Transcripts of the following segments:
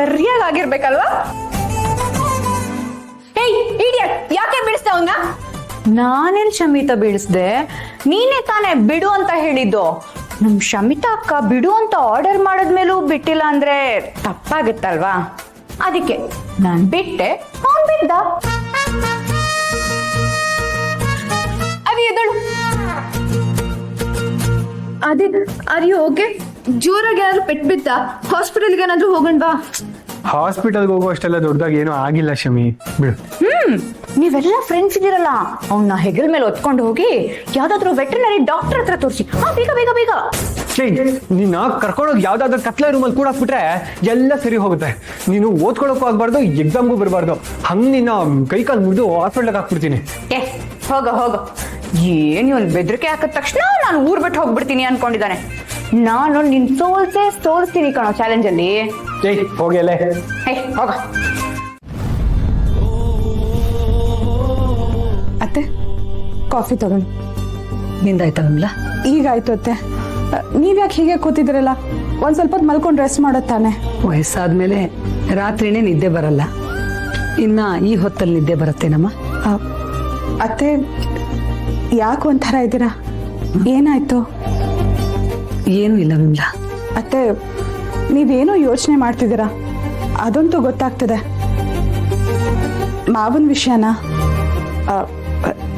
ಸರಿಯಾಗಿ ಆಗಿರ್ಬೇಕಲ್ವಾ? ಏಯ್ ಇಡಿಯಟ್, ಯಾಕೆ ಬೀಳಿಸ್ದೆ ಅವನ್ನ? ನಾನೇನ್ ಶಮಿತಾ ಬೀಳಿಸ್ದೆ? ನೀನೇ ತಾನೇ ಬಿಡು ಅಂತ ಹೇಳಿದ್ದು. ನಮ್ ಶಮಿತಾ ಅಕ್ಕ ಬಿಡು ಅಂತ ಆರ್ಡರ್ ಮಾಡಿದ್ಮೇಲೂ ಬಿಟ್ಟಿಲ್ಲ ಅಂದ್ರೆ ತಪ್ಪಾಗುತ್ತಲ್ವಾ? ಅದಕ್ಕೆ ನಾನ್ ಬಿಟ್ಟೆ, ಅವನ್ ಬಿದ್ದ. ಎದಳು. ಅದೇ ಆರ್ ಯು ಓಕೆ? ಜೋರಾಗಿ ಯಾರು ಪೆಟ್ ಬಿದ್ದ? ಹಾಸ್ಪಿಟಲ್ಗೆ ಏನಾದ್ರೂ ಹೋಗಣ್ವಾ? ಹಾಸ್ಪಿಟಲ್ಗೆ ಹೋಗೋ ಅಷ್ಟೆಲ್ಲ ದೊಡ್ಡದಾಗಿ ಏನೂ ಆಗಿಲ್ಲ ಶಮಿ, ಬಿಡು. ನೀವೆಲ್ಲ ಫ್ರೆಂಡ್ಸ್ ಇದೀರಲ್ಲ, ಅವನ್ನ ಹೆಗಲ್ ಮೇಲೆ ಹೊತ್ಕೊಂಡು ಹೋಗಿ ಯಾವ್ದಾದ್ರು ವೆಟರ್ನರಿ ಡಾಕ್ಟರ್ ಹತ್ರ ತೋರಿಸಿ. ಬೇಗ ಬೇಗ ಬೇಗ. ನೀನ ಕರ್ಕೊಂಡೋಗಿ ಯಾವ್ದಾದ್ರು ಕತ್ಲೆ ರೂಮಲ್ಲಿ ಕೂಡ ಹಾಕ್ಬಿಟ್ರೆ ಎಲ್ಲ ಸರಿ ಹೋಗುತ್ತೆ. ನೀನು ಓದ್ಕೊಳಕ್ಕೂ ಆಗ್ಬಾರ್ದು, ಎಕ್ಸಾಮ್ಗೂ ಬರಬಾರ್ದು. ಹಂಗ ನಿನ್ನ ಕೈ ಕಾಲು ಮುರಿದು ಹಾಸ್ಪಿಟಲ್ಗೆ ಹಾಕ್ಬಿಡ್ತೀನಿ. ಹೋಗ ಹೋಗ. ಏನ್ ಇವನ್ ಬೆದರಿಕೆ ಹಾಕಿದ ತಕ್ಷಣ ನಾನು ಊರ್ ಬಿಟ್ಟು ಹೋಗ್ಬಿಡ್ತೀನಿ ಅನ್ಕೊಂಡಿದ್ದಾನೆ. ನಾನು ನಿನ್ ಸೋಲ್ಸ್ತೀನಿ ಕಣೋ ಚಾಲೆಂಜ್ ಅಲ್ಲಿ. ಹೋಗಲೇ ಹೋಗ. ಅತ್ತೆ, ಕಾಫಿ ತಗೊಳ್ಳಿ. ನಿಂದಾಯ್ತಾ ವಿಮಲಾ? ಈಗ ಆಯ್ತು ಅತ್ತೆ. ನೀವ್ಯಾಕೆ ಹೀಗೆ ಕೂತಿದ್ರಲ್ಲ? ಒಂದ್ ಸ್ವಲ್ಪ ಹೊತ್ತು ಮಲ್ಕೊಂಡು ರೆಸ್ಟ್ ಮಾಡೋದ್ ವಯಸ್ಸಾದ್ಮೇಲೆ ರಾತ್ರಿನೇ ನಿದ್ದೆ ಬರಲ್ಲ, ಇನ್ನ ಈ ಹೊತ್ತಲ್ಲಿ ನಿದ್ದೆ ಬರುತ್ತೇನಮ್ಮ? ಅತ್ತೆ, ಯಾಕೆ ಒಂಥರ ಇದ್ದೀರಾ? ಏನಾಯ್ತು? ಏನೂ ಇಲ್ಲ ವಿಮಲಾ. ಅತ್ತೆ, ನೀವೇನೋ ಯೋಚನೆ ಮಾಡ್ತಿದ್ದೀರಾ, ಅದಂತೂ ಗೊತ್ತಾಗ್ತದೆ. ಮಾವನ್ ವಿಷಯನಾ?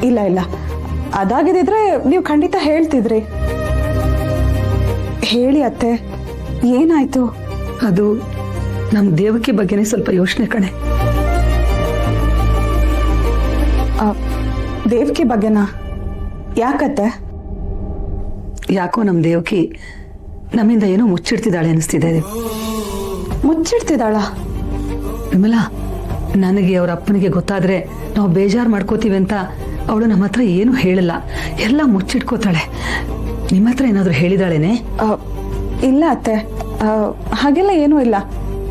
ಇಲ್ಲ ಇಲ್ಲ, ಅದಾಗಿದ್ರೆ ನೀವು ಖಂಡಿತ ಹೇಳ್ತಿದ್ರಿ. ಹೇಳಿ ಅತ್ತೆ, ಏನಾಯ್ತು? ಅದು ನಮ್ ದೇವಕಿ ಬಗ್ಗೆನೇ ಸ್ವಲ್ಪ ಯೋಚನೆ ಕಣೆ. ದೇವಕಿ ಬಗ್ಗೆನಾ? ಯಾಕತ್ತೆ? ಯಾಕೋ ನಮ್ ದೇವಕಿ ನಮ್ಮಿಂದ ಏನೋ ಮುಚ್ಚಿಡ್ತಿದ್ದಾಳೆ ಅನಿಸ್ತಿದೆ. ಮುಚ್ಚಿಡ್ತಿದ್ದಾಳ? ವಿಮಲಾ, ನನಗೆ ಅವ್ರ ಅಪ್ಪನಿಗೆ ಗೊತ್ತಾದ್ರೆ ನಾವು ಬೇಜಾರು ಮಾಡ್ಕೋತೀವಿ ಅಂತ ಅವಳು ನಮ್ಮ ಹತ್ರ ಏನು ಹೇಳಲ್ಲ, ಎಲ್ಲ ಮುಚ್ಚಿಟ್ಕೋತಾಳೆ. ನಿಮ್ಮ ಹತ್ರ ಏನಾದ್ರು ಹೇಳಿದಾಳೇನೆ? ಇಲ್ಲ ಅತ್ತೆ, ಹಾಗೆಲ್ಲ ಏನೂ ಇಲ್ಲ.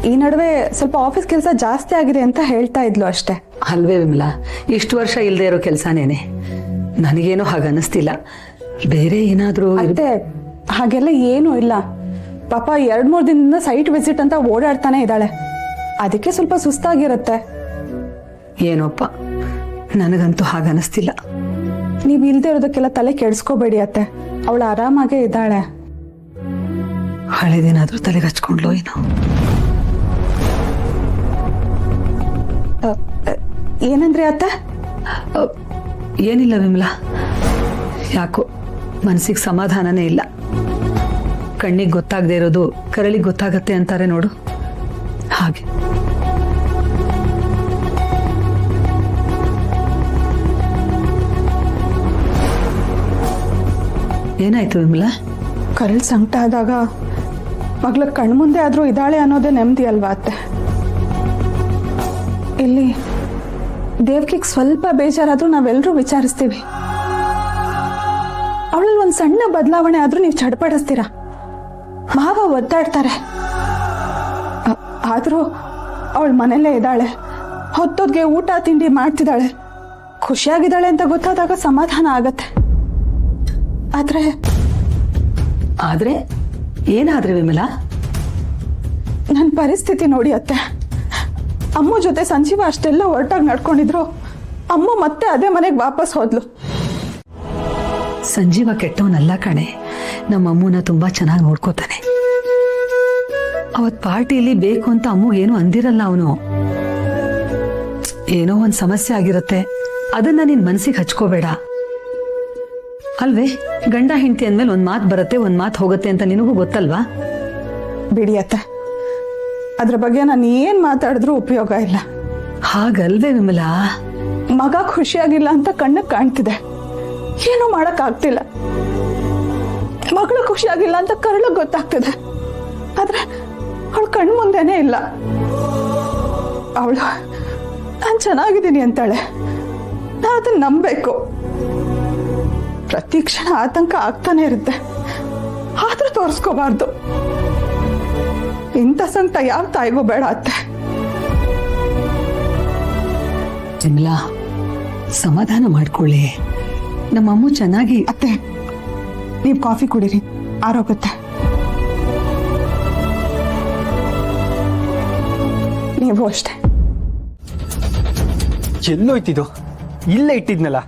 ಈ ನಡುವೆ ಸ್ವಲ್ಪ ಆಫೀಸ್ ಕೆಲಸ ಜಾಸ್ತಿ ಆಗಿದೆ ಅಂತ ಹೇಳ್ತಾ ಇದ್ಲು ಅಷ್ಟೇ. ಅಲ್ವೇ ವಿಮಲಾ, ಇಷ್ಟು ವರ್ಷ ಇಲ್ದೇ ಇರೋ ಕೆಲ್ಸನೇನೆ. ನನಗೇನೋ ಹಾಗ ಅನಿಸ್ತಿಲ್ಲ. ಬೇರೆ ಏನಾದ್ರೂ? ಅತ್ತೆ, ಹಾಗೆಲ್ಲ ಏನೂ ಇಲ್ಲ. ಪಾಪ 2-3 ದಿನದಿಂದ ಸೈಟ್ ವಿಸಿಟ್ ಅಂತ ಓಡಾಡ್ತಾನೆ ಇದ್ದಾಳೆ, ಅದಕ್ಕೆ ಸ್ವಲ್ಪ ಸುಸ್ತಾಗಿರುತ್ತೆ. ಏನೋಪ್ಪ, ನನಗಂತೂ ಹಾಗ ಅನಿಸ್ತಿಲ್ಲ. ನೀವ್ ಇಲ್ದೇ ಇರೋದಕ್ಕೆಲ್ಲ ತಲೆ ಕೆಡ್ಸ್ಕೋಬೇಡಿ ಅತ್ತೆ, ಅವಳು ಆರಾಮಾಗೇ ಇದ್ದಾಳೆ. ಹಳೇದೇನಾದ್ರೂ ತಲೆಗೆ ಹಚ್ಕೊಂಡ್ಲೋ ಏನೋ? ಏನಂದ್ರೆ ಅತ್ತೆ? ಏನಿಲ್ಲ ವಿಮಲಾ, ಯಾಕೋ ಮನಸ್ಸಿಗೆ ಸಮಾಧಾನನೇ ಇಲ್ಲ. ಕಣ್ಣಿಗೆ ಗೊತ್ತಾಗದೆ ಇರೋದು ಕರಳಿಗೆ ಗೊತ್ತಾಗತ್ತೆ ಅಂತಾರೆ ನೋಡು, ಹಾಗೆ. ಏನಾಯ್ತು ವಿಮಲಾ? ಕರಳು ಸಂಕಟ ಆದಾಗ ಮಗಳ ಕಣ್ಮುಂದೆ ಆದ್ರೂ ಇದ್ದಾಳೆ ಅನ್ನೋದೇ ನೆಮ್ಮದಿ ಅಲ್ವಾ ಅತ್ತೆ? ಇಲ್ಲಿ ದೇವ್ಕಿಗೆ ಸ್ವಲ್ಪ ಬೇಜಾರಾದ್ರೂ ನಾವೆಲ್ಲರೂ ವಿಚಾರಿಸ್ತೀವಿ. ಅವಳಲ್ಲಿ ಒಂದ್ ಸಣ್ಣ ಬದಲಾವಣೆ ಆದ್ರೂ ನೀವು ಚಡ್ಪಡಿಸ್ತೀರಾ. ಮಾವ ಒದ್ದಾಡ್ತಾರೆ, ಆದ್ರೂ ಅವಳ ಮನೆಯಲ್ಲೇ ಇದ್ದಾಳೆ, ಹೊತ್ತೊದ್ಗೆ ಊಟ ತಿಂಡಿ ಮಾಡ್ತಿದ್ದಾಳೆ, ಖುಷಿಯಾಗಿದ್ದಾಳೆ ಅಂತ ಗೊತ್ತಾದಾಗ ಸಮಾಧಾನ ಆಗತ್ತೆ. ಆದ್ರೆ ಏನಾದ್ರೆ ವಿಮಲಾ? ನನ್ನ ಪರಿಸ್ಥಿತಿ ನೋಡಿ ಅತ್ತೆ. ಅಮ್ಮ ಜೊತೆ ಸಂಜೀವ ಅಷ್ಟೆಲ್ಲ ಹೊರಟಾಗಿ ನಡ್ಕೊಂಡಿದ್ರು, ಅಮ್ಮ ಮತ್ತೆ ಅದೇ ಮನೆಗೆ ವಾಪಸ್ ಹೋದ್ಲು. ಸಂಜೀವ ಕೆಟ್ಟವನಲ್ಲ ಕಣೆ, ನಮ್ಮ ಅಮ್ಮನ ತುಂಬಾ ಚೆನ್ನಾಗಿ ನೋಡ್ಕೋತಾನೆ. ಅವತ್ ಪಾರ್ಟಿಲಿ ಬೇಕು ಅಂತ ಅಮ್ಮಗೇನು ಅಂದಿರಲ್ಲ ಅವನು. ಏನೋ ಒಂದ್ ಸಮಸ್ಯೆ ಆಗಿರುತ್ತೆ, ಅದನ್ನ ನಿನ್ ಮನ್ಸಿಗೆ ಹಚ್ಕೋಬೇಡ ಅಲ್ವೇ? ಗಂಡ ಹೆಂಡತಿ ಅಂದ್ಮೇಲೆ ಒಂದ್ ಮಾತು ಬರುತ್ತೆ, ಒಂದ್ ಮಾತು ಹೋಗುತ್ತೆ ಅಂತ ನಿನಗೂ ಗೊತ್ತಲ್ವಾ? ಬಿಡಿ ಅತ್ತೆ, ಅದ್ರ ಬಗ್ಗೆ ನಾನು ಏನ್ ಮಾತಾಡಿದ್ರು ಉಪಯೋಗ ಇಲ್ಲ. ಹಾಗಲ್ವೇ ವಿಮಲಾ? ಮಗ ಖುಷಿಯಾಗಿಲ್ಲ ಅಂತ ಕಣ್ಣಿಗೆ ಕಾಣ್ತಿದೆ, ಏನೂ ಮಾಡಕ್ ಆಗ್ತಿಲ್ಲ. ಮಗಳು ಖುಷಿಯಾಗಿಲ್ಲ ಅಂತ ಕರಳು ಗೊತ್ತಾಗ್ತಿದೆ, ಆದ್ರೆ ಅವಳು ಕಣ್ಣು ಮುಂದೆನೇ ಇಲ್ಲ. ಅವಳು ನಾನು ಚೆನ್ನಾಗಿದ್ದೀನಿ ಅಂತಾಳೆ, ನಾನು ಅದನ್ನ ನಂಬೇಕು. ಪ್ರತಿ ಕ್ಷಣ ಆತಂಕ ಆಗ್ತಾನೆ ಇರುತ್ತೆ, ಆದ್ರೂ ತೋರಿಸ್ಕೋಬಾರ್ದು. ಇಂಥ ಸಂಕಟ ಯಾವ ತಾಯಿಗೂ ಬೇಡ ಅತ್ತೆ. ವಿಮಲಾ, ಸಮಾಧಾನ ಮಾಡ್ಕೊಳ್ಳಿ, ನಮ್ಮಮ್ಮ ಚೆನ್ನಾಗಿ. ಅತ್ತೆ, ನೀವು ಕಾಫಿ ಕುಡೀರಿ, ಆರೋಗುತ್ತೆ. ನೀವು ಅಷ್ಟೇ. ಎಲ್ಲೋಯ್ತಿದ್ದು? ಇಲ್ಲೇ ಇಟ್ಟಿದ್ನಲ್ಲ,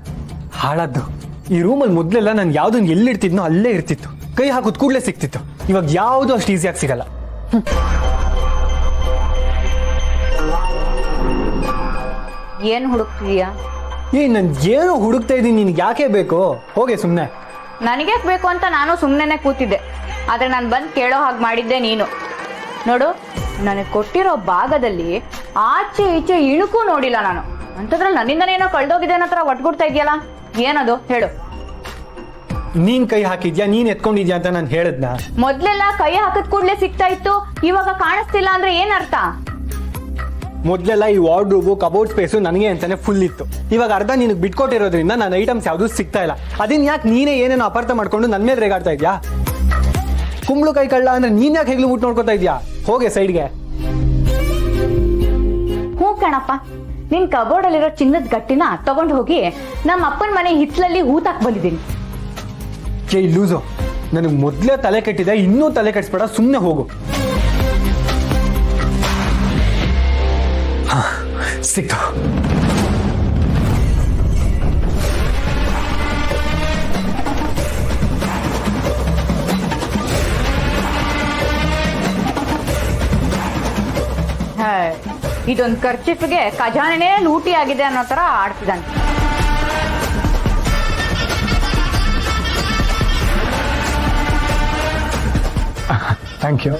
ಹಾಳಾದ್ದು. ಈ ರೂಮಲ್ಲಿ ಮೊದಲೆಲ್ಲ ನಾನು ಯಾವ್ದನ್ನ ಎಲ್ಲಿಡ್ತಿದ್ನೋ ಅಲ್ಲೇ ಇರ್ತಿತ್ತು, ಕೈ ಹಾಕೋದ್ ಕೂಡಲೇ ಸಿಕ್ತಿತ್ತು. ಇವಾಗ ಯಾವುದು ಅಷ್ಟು ಈಸಿಯಾಗಿ ಸಿಗಲ್ಲ. ಏನ್ ಹುಡುಕ್ತಿದೀಯಾ? ನನ್ ಏನು ಹುಡುಕ್ತಾ ಇದ್ದೀನಿ, ನಿನ್ಗೆ ಯಾಕೆ ಬೇಕು? ಹೋಗೆ ಸುಮ್ಮನೆ. ನನಗೆ ಬೇಕು ಅಂತ ನಾನು ಸುಮ್ಮನೆ ಕೂತಿದ್ದೆ, ಆದ್ರೆ ನಾನು ಬಂದು ಕೇಳೋ ಹಾಗೆ ಮಾಡಿದ್ದೆ ನೀನು. ನೋಡು, ನನಗೆ ಕೊಟ್ಟಿರೋ ಭಾಗದಲ್ಲಿ ಆಚೆ ಈಚೆ ಇಣುಕು ನೋಡಿಲ್ಲ ನಾನು. ಅಂತದ್ರಲ್ಲಿ ನನ್ನಿಂದನೇನೋ ಕಳ್ದೋಗಿದೆ ಅನ್ನೋ ಥರ ಒಟ್ಗುಡ್ತಾ ಇದೆಯಲ್ಲ, ಏನದು ಹೇಳು? ನೀನ್ ಕೈ ಹಾಕಿದ್ಯಾ, ನೀನ್ ಎತ್ಕೊಂಡಿದ್ಯಾ ಅಂತ ನಾನು ಹೇಳದ್ನ? ಮೊದ್ಲೆಲ್ಲ ಕೈ ಹಾಕದ್ ಕೂಡ್ಲೆ ಸಿಗ್ತಾ ಇತ್ತು, ಇವಾಗ ಕಾಣಿಸ್ತಿಲ್ಲ ಅಂದ್ರೆ ಏನ್ ಅರ್ಥ? ಮೊದ್ಲೆಲ್ಲ ಈ ವಾರ್ಡ್ರೂಬು ಕಬೋರ್ಡ್ ಸ್ಪೇಸು ನನಗೆ ಅಂತಾನೆ ಫುಲ್ ಇತ್ತು. ಇವಾಗ ಅರ್ಧ ನಿನಗೆ ಬಿಟ್ಕೊಟ್ಟಿರೋದ್ರಿಂದ ನನ್ನ ಐಟಮ್ಸ್ ಯಾವ್ದು ಸಿಗ್ತಾ ಇಲ್ಲ. ಅದನ್ನ ಯಾಕೆ ನೀನೇ ಏನೇನೋ ಅಪಾರ್ಥ ಮಾಡ್ಕೊಂಡು ನನ್ನ ಮೇಲೆ ರೇಗಾಡ್ತಾ ಇದ್ಯಾ? ಕುಂಬಳು ಕೈ ಕಳ್ಳ ಅಂದ್ರೆ ನೀನ್ ಯಾಕೆ ಹೆಗ್ಲು ಬಿಟ್ಟು ನೋಡ್ಕೊತಾ ಇದ್ಯಾ? ಹೋಗೆ ಸೈಡ್ಗೆ. ಹ್ಞೂ ಕಣಪ್ಪ, ನಿನ್ ಕಬೋರ್ಡ್ ಅಲ್ಲಿರೋ ಚಿನ್ನದ ಗಟ್ಟಿನ ತಗೊಂಡು ಹೋಗಿ ನಮ್ಮ ಅಪ್ಪನ ಮನೆ ಹಿತ್ಲಲ್ಲಿ ಹೂತಾಕ್ ಬಂದಿದ್ದೀನಿ. ಲೂಸು, ನನಗೆ ಮೊದ್ಲೇ ತಲೆ ಕೆಟ್ಟಿದೆ, ಇನ್ನೂ ತಲೆ ಕೆಡಿಸ್ಬೇಡ, ಸುಮ್ಮನೆ ಹೋಗು. ಸಿಕ್ತು. ಇದೊಂದು ಖರ್ಚಿಫ್ಗೆ ಖಜಾನೆನೇ ಲೂಟಿ ಆಗಿದೆ ಅನ್ನೋ ತರ ಆಡ್ತಿದ್ದಾನೆ. Thank you.